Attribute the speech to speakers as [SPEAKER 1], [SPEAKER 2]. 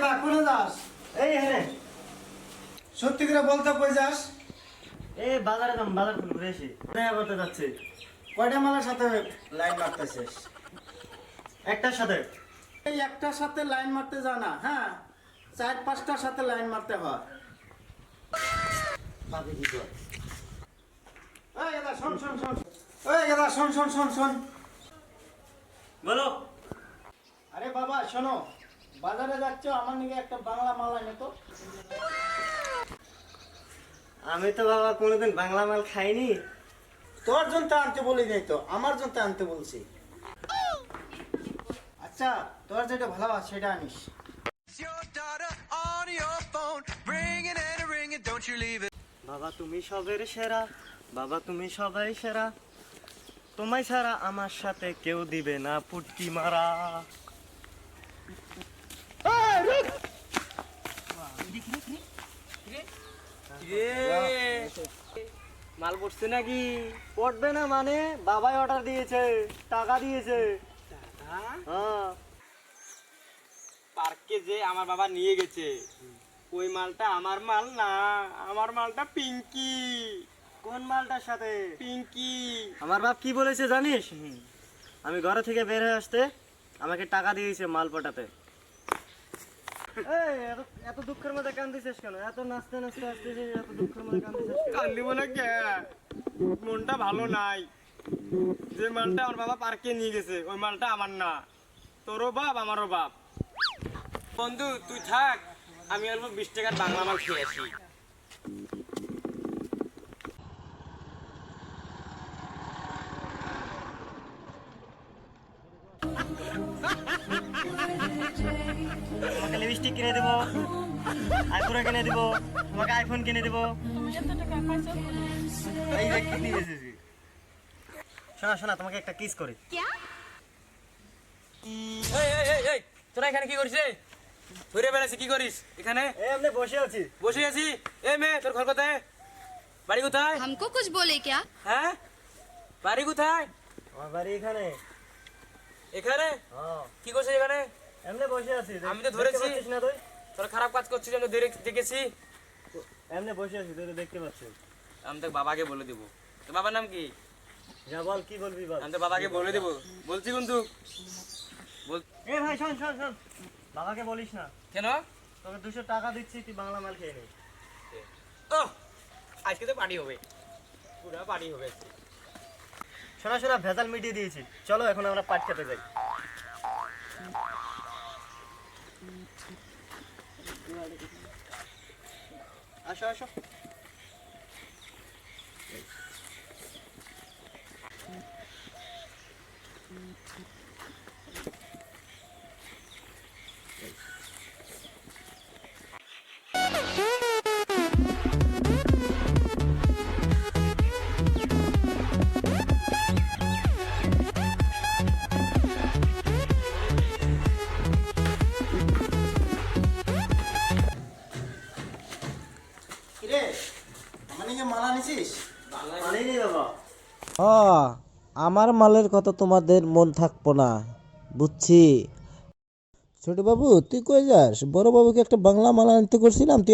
[SPEAKER 1] গেদা কোনে যাস?
[SPEAKER 2] এই হ্যাঁ
[SPEAKER 1] সত্যি করে বলতে কই যাস?
[SPEAKER 2] এই বাজারে যাম, বাজার ফুল ঘুরে আসি। দেখা করতে যাচ্ছে
[SPEAKER 1] কয়টা মালের সাথে লাইন মারতেছিস?
[SPEAKER 2] একটার সাথে।
[SPEAKER 1] এই একটার সাথে লাইন মারতে জানা, হ্যাঁ 4-5টার সাথে লাইন মারতে হয়।
[SPEAKER 2] ভাবি কি কর?
[SPEAKER 1] এই গেদা শোন শোন শোন, এই গেদা শোন শোন শোন শোন।
[SPEAKER 2] বলো।
[SPEAKER 1] আরে বাবা শোনো, বাজারে যাচ্ছ, আমার নিকে একটা বাংলা মাল আনে তো।
[SPEAKER 2] আমি তো বাবা কোনোদিন বাংলা মাল খাইনি।
[SPEAKER 1] তোর জন্য আনতে বলি নাই তো, আমার জন্য আনতে বলছি। আচ্ছা তোর যেটা ভালো আছে সেটা আনিস।
[SPEAKER 2] বাবা তুমি সবের সেরা, বাবা তুমি সবাই সেরা, তোমায় ছাড়া আমার সাথে কেউ দিবে না পুটকি মারা। মাল পড়ছে নাকি? পড়বে না মানে বাবাই অর্ডার দিয়েছে, টাকা দিয়েছে। হ্যাঁ
[SPEAKER 3] পার্কে যে আমার বাবা নিয়ে গেছে, ওই মালটা আমার মাল না, আমার মালটা পিঙ্কি।
[SPEAKER 2] কোন মালটার সাথে?
[SPEAKER 3] পিঙ্কি।
[SPEAKER 2] আমার বাপ কি বলেছে জানিস? আমি ঘরে থেকে বের হয়ে আসতে আমাকে টাকা দিয়েছে মাল পটাতে। এই এত দুঃখের মধ্যে কান্দিছিস কেন? এত নাচতে নাচতে আসতেছিস, এত দুঃখের মধ্যে কান্দিছিস কেন?
[SPEAKER 3] কান্দিব না কে? মনটা ভালো নাই। যে মালটা আমার বাবা পার্কে নিয়ে গেছে, ওই মালটা আমার না। তোরও বাপ আমারও বাপ। বন্ধু তুই থাক, আমি অল্প 20 টাকার বাংলা মাল খেয়ে আসি।
[SPEAKER 2] তোমাকে লিপস্টিক কিনে দেবো, আইফোন কিনে দেবো, তোমাকে আইফোন কিনে দেবো। এই যে কি দিয়েছিস? শোনা শোনা, তোমাকে একটা কিস করি।
[SPEAKER 3] এই এই এই এই, তোরা এখানে কি করিস রে? ঘুরে বেড়াচ্ছি, কি করিস এখানে?
[SPEAKER 2] এই আমি বসে আছি।
[SPEAKER 3] বসে আছি। এই মেয়ে, তোর ঘর কোথায়? বাড়ি কোথায়?
[SPEAKER 4] हमको कुछ बोले क्या?
[SPEAKER 3] হ্যাঁ, বাড়ি কোথায়?
[SPEAKER 2] আমার বাড়ি এখানে।
[SPEAKER 3] এখানে?
[SPEAKER 2] হ্যাঁ
[SPEAKER 3] কি করছিস এখানে?
[SPEAKER 2] এমনি বসে আছি।
[SPEAKER 3] আমি তো ধরেছি।
[SPEAKER 2] দেখতে পাচ্ছিস না তুই?
[SPEAKER 3] তোরা খারাপ কাজ করছিস, আমি তো দেখেছি।
[SPEAKER 2] এমনি বসে আছি, তুই তো দেখতে পাচ্ছিস।
[SPEAKER 3] আমি তো বাবাকে বলে দেবো। তোর বাবার নাম কি?
[SPEAKER 2] যা বল, কি বলবি বল।
[SPEAKER 3] আমি তো বাবাকে বলে দেবো বলছি কিন্তু।
[SPEAKER 2] এ ভাই শোন শোন শোন, বাবাকে বলিস না।
[SPEAKER 3] কেন?
[SPEAKER 2] তোকে 200 টাকা দিচ্ছি, তুই বাংলা মাল খেয়ে নে।
[SPEAKER 3] ও, আজকে তো পার্টি হবে, পুরা পার্টি হবে।
[SPEAKER 2] শোনা শোনা, ভেজাল মিটিয়ে দিয়েছি, চলো এখন আমরা পাট খেতে যাই। আসো আসো।
[SPEAKER 1] কিরে আমার নিকে মাল আনিছিস?
[SPEAKER 2] মানে নেই বাবা।
[SPEAKER 5] আমার মালের কথা তোমাদের মন থাকবো না, বুঝছি। ছোট বাবু তুই কই যাস? বড় বাবুকে একটা বাংলা মাল আনতে করছিলাম, তুই